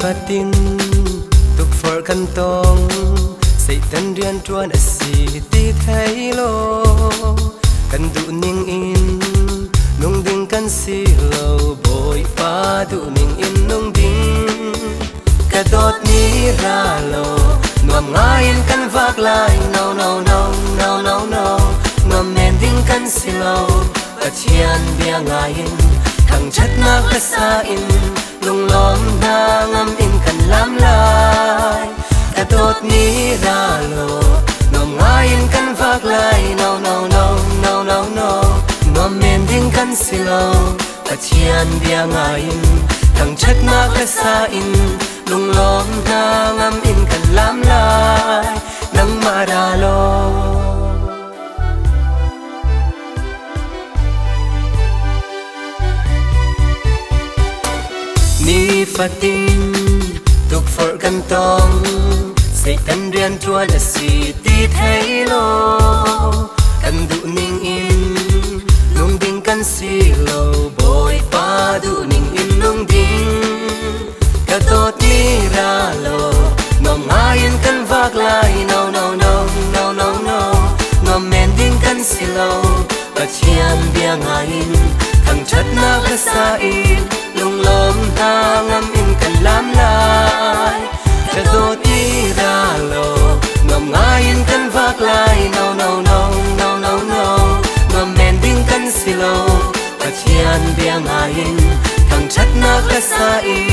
fatin tuk for kan tong say tan rian tuan asi ti thấy lo kan du ning in nung ding kan si lo boy pa du ning in nung ding ka dot ni ra lo nuam ngain kan vak lai no no no no no no nuam men ding kan si lo chian bia ngain thằng chất na ka sa in lung lom na ngam in kan lam lai ka dot ni ra lo nuam ngain kan vak lai no no no no no no nuam men ding kan si lo chian bia ngain thằng chất na ka sa in lung lom na ngam in kan lam lai nang maralo ni fatin tuk for kan tong say tan rian tuan asi ti thấy lo kan du ning in nung ding kan si lo boy pa du ning in nung ding ka tot ni ra lo nom ngain kan vak lai no no no no no no nom men ding kan si lo ka chian bia ngain thằng chất na ka sa in lung lom ta ngam in kan lam lai ka tot ni ra lo nom ngain kan vak lai no no no no no no nom men ding kan si lo ka chian bia ngain thằng chất na ka sa in